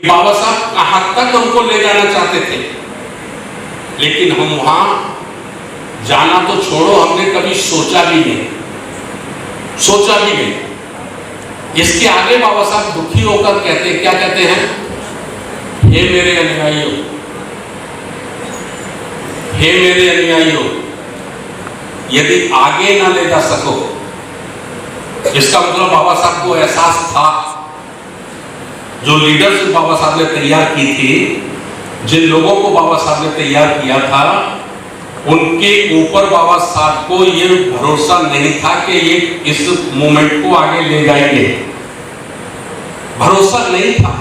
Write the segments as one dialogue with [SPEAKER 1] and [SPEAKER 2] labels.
[SPEAKER 1] बाबा साहब कहां तक हमको ले जाना चाहते थे, लेकिन हम वहां जाना तो छोड़ो, हमने कभी सोचा भी नहीं। इसके आगे बाबा साहब दुखी होकर कहते, क्या कहते हैं, हे मेरे अनुयायियों, यदि आगे ना ले जा सको, इसका मतलब बाबा साहब को एहसास था, जो लीडरशिप बाबा साहब ने तैयार की थी, जिन लोगों को बाबा साहब ने तैयार किया था, उनके ऊपर बाबा साहब को ये भरोसा नहीं था कि ये इस मूवमेंट को आगे ले जाएंगे, भरोसा नहीं था।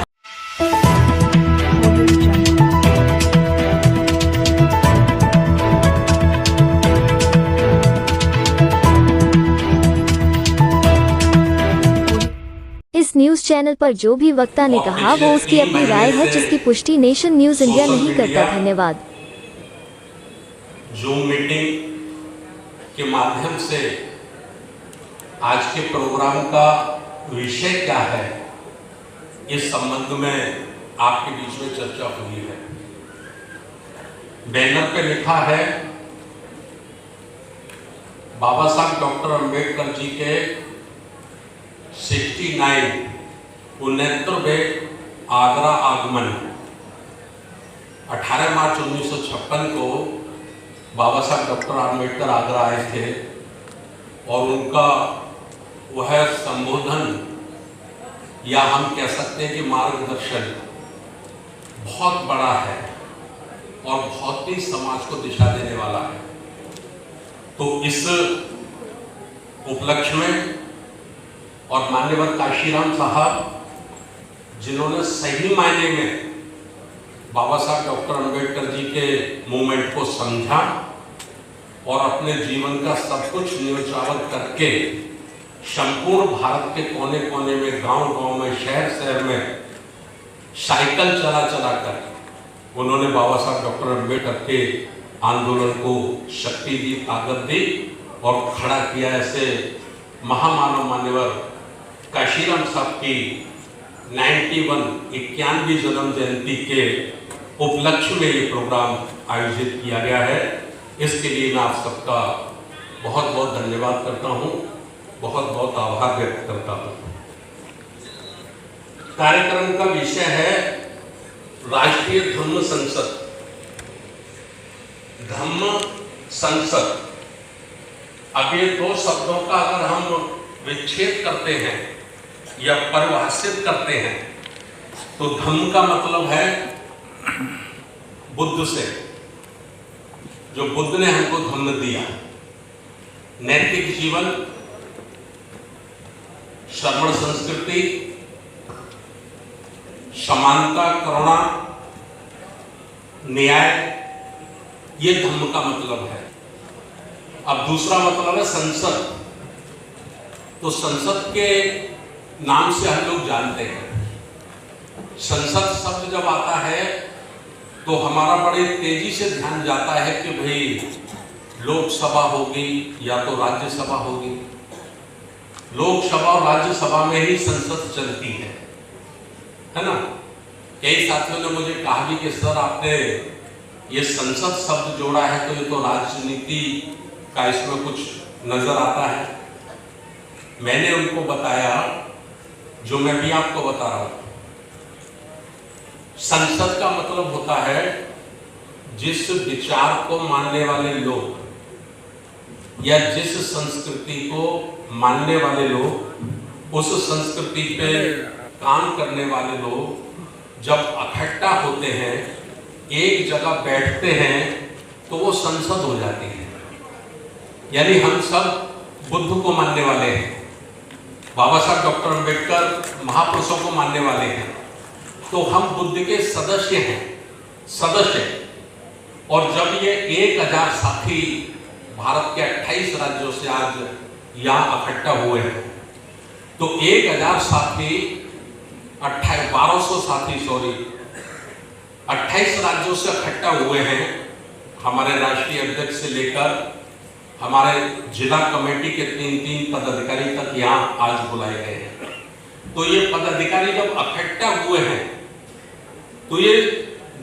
[SPEAKER 2] इस न्यूज चैनल पर जो भी वक्ता ने कहा वो उसकी अपनी राय है, जिसकी पुष्टि नेशन न्यूज इंडिया नहीं करता। धन्यवाद।
[SPEAKER 1] जूम मीटिंग के माध्यम से आज के प्रोग्राम का विषय क्या है, इस संबंध में आपके बीच में चर्चा हुई है। बैनर पे लिखा है बाबा साहब डॉक्टर अंबेडकर जी के 69वें आगरा आगमन। 18 मार्च 1956 को बाबा साहब डॉक्टर अंबेडकर आगरा आए थे और उनका वह संबोधन, या हम कह सकते हैं कि मार्गदर्शन, बहुत बड़ा है और बहुत ही समाज को दिशा देने वाला है। तो इस उपलक्ष्य में और मान्यवर काशीराम साहब, जिन्होंने सही मायने में बाबा साहब डॉक्टर अंबेडकर जी के मूवमेंट को समझा और अपने जीवन का सब कुछ न्योछावर करके संपूर्ण भारत के कोने कोने में, गांव-गांव में, शहर-शहर में साइकिल चला कर उन्होंने बाबा साहब डॉक्टर अंबेडकर के आंदोलन को शक्ति दी, ताकत दी और खड़ा किया। ऐसे महामानव मान्यवर काशीराम साहब की 91वीं जन्म जयंती के उपलक्ष्य में ये प्रोग्राम आयोजित किया गया है। इसके लिए मैं आप सबका बहुत बहुत धन्यवाद करता हूँ, बहुत बहुत आभार व्यक्त करता हूँ। कार्यक्रम का विषय है राष्ट्रीय धम्म संसद। धम्म संसद, अब ये दो शब्दों का अगर हम विच्छेद करते हैं या परिभाषित करते हैं तो धम्म का मतलब है बुद्ध से, जो बुद्ध ने हमको धम्म दिया। नैतिक जीवन, श्रवण संस्कृति, समानता, करुणा, न्याय, ये धम्म का मतलब है। अब दूसरा मतलब है संसद। तो संसद के नाम से हम लोग जानते हैं, संसद शब्द जब आता है तो हमारा बड़े तेजी से ध्यान जाता है कि भाई लोकसभा होगी या तो राज्यसभा होगी। लोकसभा और राज्यसभा में ही संसद चलती है ना। कई साथियों ने मुझे कहा भी कि सर आपने ये संसद शब्द जोड़ा है तो ये तो राजनीति का इसमें कुछ नजर आता है। मैंने उनको बताया जो मैं भी आपको बता रहा हूं, संसद का मतलब होता है जिस विचार को मानने वाले लोग या जिस संस्कृति को मानने वाले लोग, उस संस्कृति पे काम करने वाले लोग जब इकट्ठा होते हैं, एक जगह बैठते हैं, तो वो संसद हो जाती है। यानी हम सब बुद्ध को मानने वाले हैं, बाबा साहब डॉक्टर अंबेडकर महापुरुषों को मानने वाले हैं, तो हम बुद्ध के सदस्य हैं, सदस्य। और जब ये 1000 साथी भारत के 28 राज्यों से आज यहाँ इकट्ठा हुए हैं, तो 1000 साथी 1200 साथी 28 राज्यों से इकट्ठा हुए हैं। हमारे राष्ट्रीय अध्यक्ष से लेकर हमारे जिला कमेटी के 3 पदाधिकारी तक यहाँ आज बुलाए गए हैं। तो ये पदाधिकारी जब इकट्ठा हुए हैं तो ये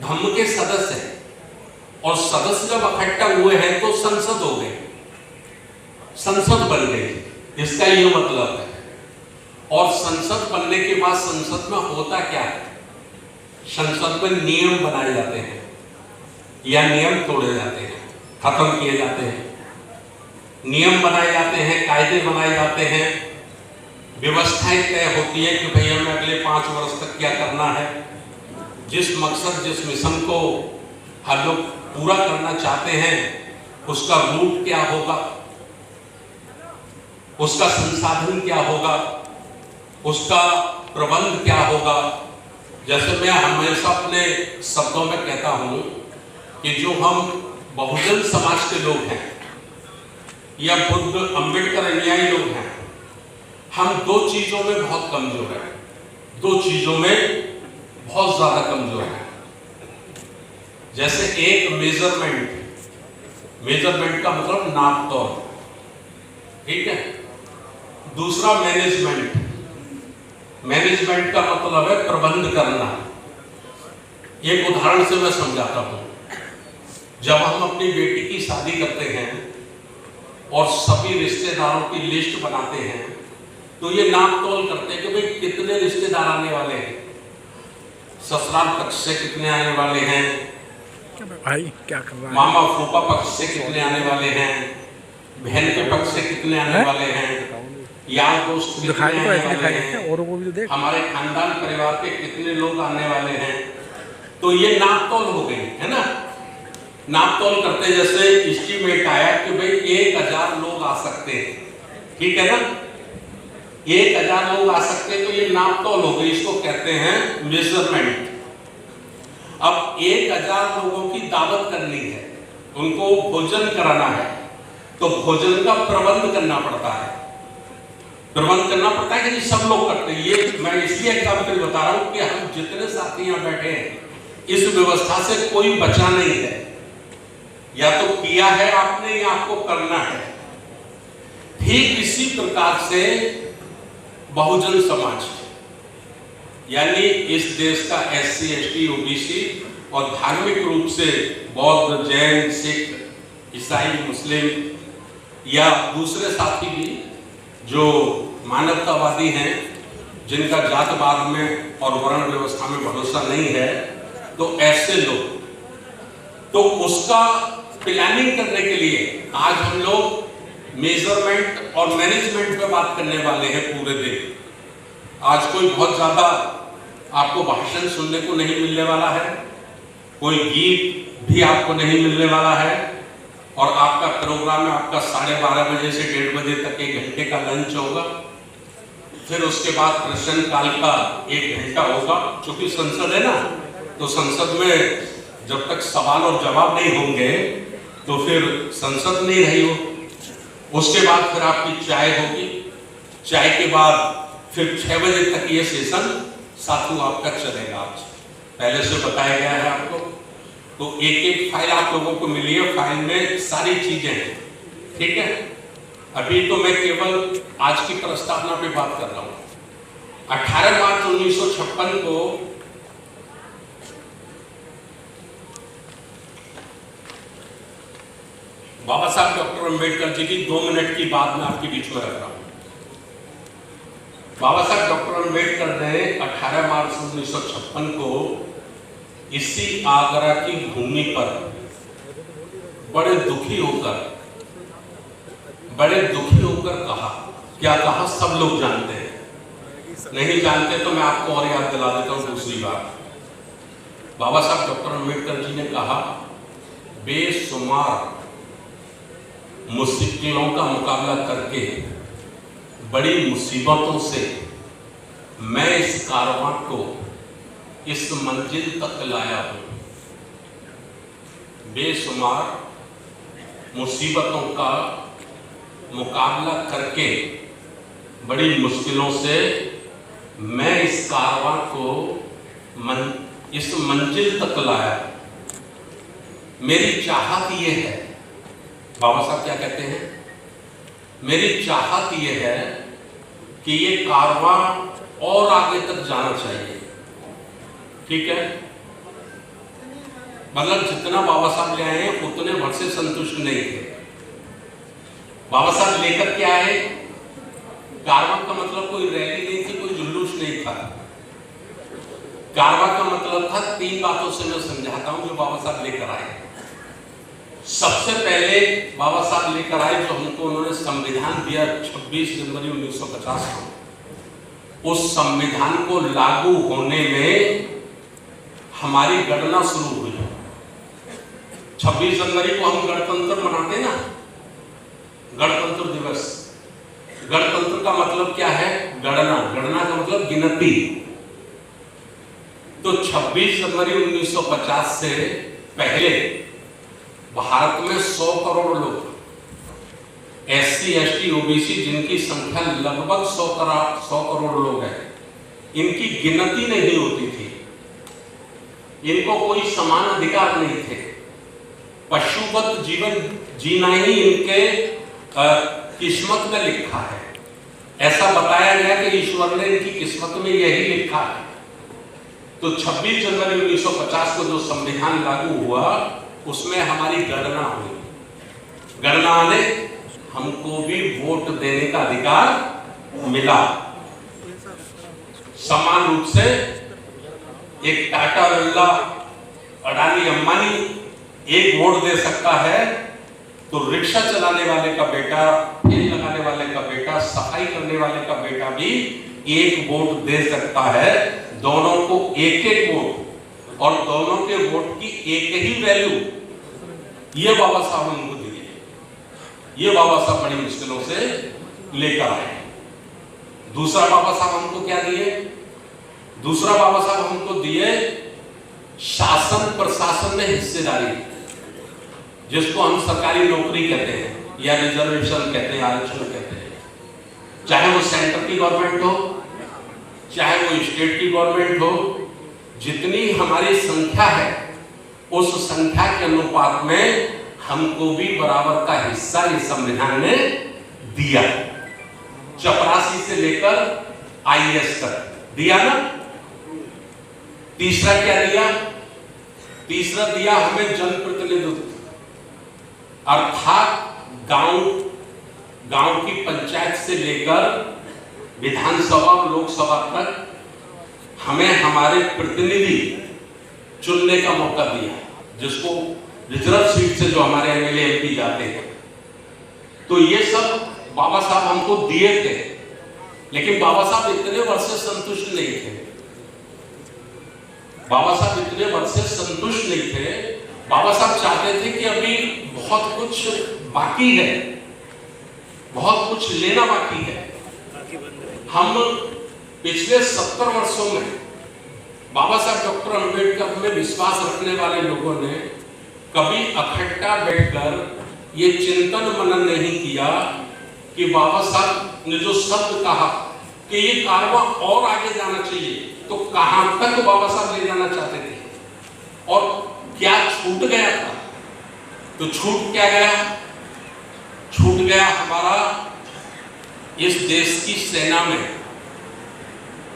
[SPEAKER 1] धम्म के सदस्य हैं, और सदस्य जब इकट्ठा हुए हैं तो संसद हो गई, संसद बन गई, इसका ये मतलब है। और संसद बनने के बाद संसद में होता क्या है, संसद में नियम बनाए जाते हैं या नियम तोड़े जाते हैं, खत्म किए जाते हैं, नियम बनाए जाते हैं, कायदे बनाए जाते हैं, व्यवस्थाएं तय होती है कि भाई हमें अगले 5 वर्ष तक क्या करना है, जिस मकसद जिस मिशन को हम लोग पूरा करना चाहते हैं उसका रूट क्या होगा, उसका संसाधन क्या होगा, उसका प्रबंध क्या होगा। जैसे मैं हमेशा अपने शब्दों में कहता हूं कि जो हम बहुजन समाज के लोग हैं या बुद्ध अंबेडकर अनुयायी लोग हैं, हम 2 चीजों में बहुत कमजोर हैं, 2 चीजों में बहुत ज्यादा कमजोर है। जैसे एक मेजरमेंट का मतलब नाप तोल, ठीक है। दूसरा मैनेजमेंट का मतलब है प्रबंध करना। एक उदाहरण से मैं समझाता हूं। जब हम अपनी बेटी की शादी करते हैं और सभी रिश्तेदारों की लिस्ट बनाते हैं तो ये नाप तोल करते हैं कि भाई कितने रिश्तेदार आने वाले हैं, ससुराल पक्ष से कितने आने वाले हैं,
[SPEAKER 3] भाई क्या कर रहा है,
[SPEAKER 1] मामा फूफा पक्ष से कितने आने वाले हैं, बहन के पक्ष से कितने आने वाले हैं, यार दोस्त कितने आने वाले हैं,
[SPEAKER 3] और वो भी देख,
[SPEAKER 1] हमारे खानदान परिवार के कितने लोग आने वाले हैं। तो ये नाप तोल हो गई है ना। नाप तोल करते जैसे एस्टीमेट आया कि भाई 1000 लोग आ सकते हैं, ठीक है ना, 1000 लोग आ सकते हैं, तो ये नाप तोल हो गई, इसको कहते हैं मेजरमेंट। अब 1000 लोगों की दावत करनी है, उनको भोजन कराना है, तो भोजन का प्रबंध करना पड़ता है, कि सब लोग करते हैं। ये मैं इसलिए एग्जाम्पल बता रहा हूं कि हम जितने साथी यहाँ बैठे हैं इस व्यवस्था से कोई बचा नहीं है, या तो किया है आपने या आपको करना है। ठीक इसी प्रकार से बहुजन समाज यानी इस देश का SC ST OBC और धार्मिक रूप से बौद्ध, जैन, सिख, ईसाई, मुस्लिम या दूसरे साथी भी जो मानवतावादी हैं, जिनका जातवाद में और वर्ण व्यवस्था में भरोसा नहीं है, तो ऐसे लोग, तो उसका प्लानिंग करने के लिए आज हम लोग मेजरमेंट और मैनेजमेंट पे बात करने वाले हैं पूरे दिन। आज कोई बहुत ज्यादा आपको भाषण सुनने को नहीं मिलने वाला है, कोई गीत भी आपको नहीं मिलने वाला है, और आपका प्रोग्राम है आपका 12:30 बजे से 1:30 बजे तक 1 घंटे का लंच होगा। फिर उसके बाद प्रश्न काल का 1 घंटा होगा। चूंकि संसद है ना, तो संसद में जब तक सवाल और जवाब नहीं होंगे तो फिर संसद नहीं रही हो। उसके बाद फिर आपकी चाय होगी, चाय के बाद फिर 6 बजे तक ये सेशन साथियों आपका चलेगा। आज पहले से बताया गया है आपको, तो एक फाइल आप लोगों को मिली है, फाइल में सारी चीजें हैं, ठीक है। अभी तो मैं केवल आज की प्रस्तावना पे बात कर रहा हूं। 18 मार्च 1956 को बाबा साहब डॉक्टर अंबेडकर जी की 2 मिनट की बात मैं आपके बीच में रख रहा हूं। बाबा साहब डॉक्टर अंबेडकर ने 18 मार्च 1956 को इसी आगरा की भूमि पर बड़े दुखी होकर कहा। क्या कहा सब लोग जानते हैं, नहीं जानते तो मैं आपको और याद दिला देता हूं। दूसरी बात, बाबा साहब डॉक्टर अंबेडकर जी ने कहा, बेशुमार मुश्किलों का मुकाबला करके बड़ी मुसीबतों से मैं इस कारवां को इस मंजिल तक लाया हूं। बेशुमार मुसीबतों का मुकाबला करके बड़ी मुश्किलों से मैं इस कारवां को इस मंजिल तक लाया। मेरी चाहत ये है, बाबा साहब क्या कहते हैं, मेरी चाहत ये है कि ये कारवां और आगे तक जाना चाहिए, ठीक है, मतलब जितना बाबा साहब ले आए उतने भर से संतुष्ट नहीं थे। बाबा साहब लेकर के आए, कारवां का मतलब कोई रैली नहीं थी, कोई जुलूस नहीं था। कारवां का मतलब था 3 बातों से मैं समझाता हूं जो बाबा साहब लेकर आए। सबसे पहले बाबा साहब लेकर आए जो हमको उन्होंने संविधान दिया 26 जनवरी 1950 को, उस संविधान को लागू होने में हमारी गणना शुरू हुई। 26 जनवरी को हम गणतंत्र मनाते ना, गणतंत्र दिवस। गणतंत्र का मतलब क्या है? गणना। गणना का मतलब गिनती। तो 26 जनवरी 1950 से पहले भारत में 100 करोड़ लोग, SC, ST, OBC जिनकी संख्या लगभग 100 करोड़ लोग है, इनकी गिनती नहीं होती थी। इनको कोई समान अधिकार नहीं थे। पशुवत जीवन जीना ही इनके किस्मत में लिखा है। ऐसा बताया गया कि ईश्वर ने इनकी किस्मत में यही लिखा है। तो 26 जनवरी 1950 को जो संविधान लागू हुआ उसमें हमारी गणना हुई। गणना ने हमको भी वोट देने का अधिकार मिला। समान रूप से एक टाटा, बिरला, अडानी, अंबानी एक वोट दे सकता है, तो रिक्शा चलाने वाले का बेटा, ठेल लगाने वाले का बेटा, सफाई करने वाले का बेटा भी एक वोट दे सकता है। दोनों को एक एक वोट और दोनों के वोट की एक ही वैल्यू, ये बाबा साहब हमको दिए। ये बाबा साहब बड़ी मुश्किलों से लेकर आए। दूसरा बाबा साहब हमको क्या दिए? दूसरा बाबा साहब हमको दिए शासन प्रशासन में हिस्सेदारी, जिसको हम सरकारी नौकरी कहते हैं या रिजर्वेशन कहते हैं, आरक्षण कहते हैं। चाहे वो सेंटर की गवर्नमेंट हो, चाहे वो स्टेट की गवर्नमेंट हो, जितनी हमारी संख्या है उस संख्या के अनुपात में हमको भी बराबर का हिस्सा इस संविधान ने दिया। 84 से लेकर IAS तक दिया ना। तीसरा क्या दिया? तीसरा दिया हमें जनप्रतिनिधित्व, अर्थात गांव की पंचायत से लेकर विधानसभा और लोकसभा तक हमें हमारे प्रतिनिधि चुनने का मौका दिया, जिसको रिजर्व सीट से जो हमारे MLA MP जाते हैं। तो ये सब बाबा साहब हमको दिए थे, लेकिन बाबा साहब इतने वर्ष से संतुष्ट नहीं थे। बाबा साहब इतने वर्ष से संतुष्ट नहीं थे। बाबा साहब चाहते थे कि अभी बहुत कुछ बाकी है, बहुत कुछ लेना बाकी है। हम पिछले 70 वर्षों में बाबा साहब डॉक्टर अंबेडकर में विश्वास रखने वाले लोगों ने कभी इकट्ठा बैठकर ये चिंतन मनन नहीं किया कि बाबा साहब ने जो शब्द कहा कि ये कारवां और आगे जाना चाहिए, तो कहां तक बाबा साहब ले जाना चाहते थे और क्या छूट गया था। तो छूट क्या गया? छूट गया हमारा इस देश की सेना में,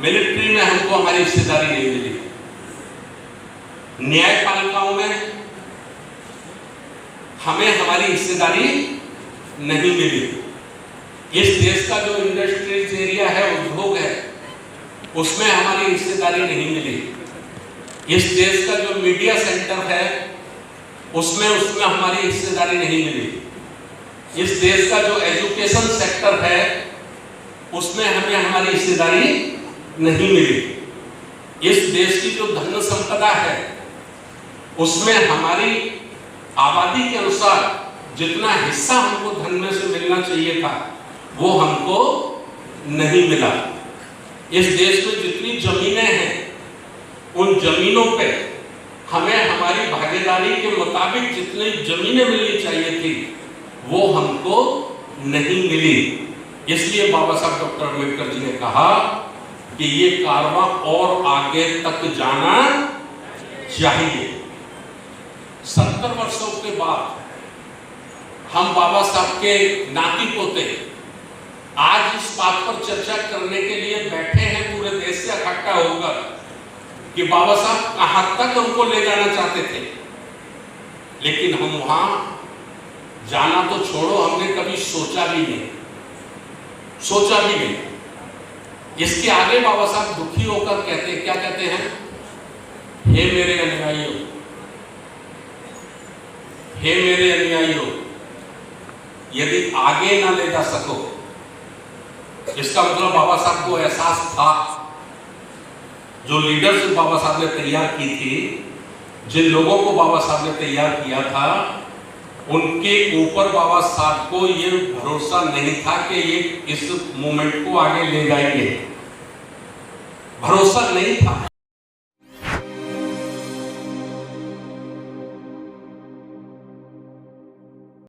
[SPEAKER 1] मिलिट्री में हमको हमारी हिस्सेदारी नहीं मिली। न्यायपालिकाओं में हमें हमारी हिस्सेदारी नहीं मिली। इस देश का जो इंडस्ट्रीज एरिया है, उद्योग है, उसमें हमारी हिस्सेदारी नहीं मिली। इस देश का जो मीडिया सेंटर है उसमें हमारी हिस्सेदारी नहीं मिली। इस देश का जो एजुकेशन सेक्टर है उसमें हमें हमारी हिस्सेदारी नहीं मिली। इस देश की जो धन संपदा है उसमें हमारी आबादी के अनुसार जितना हिस्सा हमको धन में से मिलना चाहिए था वो हमको नहीं मिला। इस देश में जितनी जमीनें हैं उन जमीनों पे हमें हमारी भागीदारी के मुताबिक जितनी जमीनें मिलनी चाहिए थी वो हमको नहीं मिली। इसलिए बाबा साहब डॉक्टर अम्बेडकर जी ने कहा कि ये कारवां और आगे तक जाना चाहिए। 70 वर्षों के बाद हम बाबा साहब के नाती पोते आज इस बात पर चर्चा करने के लिए बैठे हैं पूरे देश से इकट्ठा होकर कि बाबा साहब कहां तक हमको ले जाना चाहते थे लेकिन हम वहां जाना तो छोड़ो, हमने कभी सोचा भी नहीं, सोचा भी नहीं। इसके आगे बाबा साहब दुखी होकर कहते हैं, क्या कहते हैं? हे मेरे अनुयायियों, हे मेरे अनुयायियों, यदि आगे ना ले जा सको, इसका मतलब बाबा साहब को एहसास था, जो लीडरशिप बाबा साहब ने तैयार की थी, जिन लोगों को बाबा साहब ने तैयार किया था, उनके ऊपर बाबा साहब को ये भरोसा नहीं था कि ये इस मूवमेंट को आगे ले जाएंगे, भरोसा नहीं था।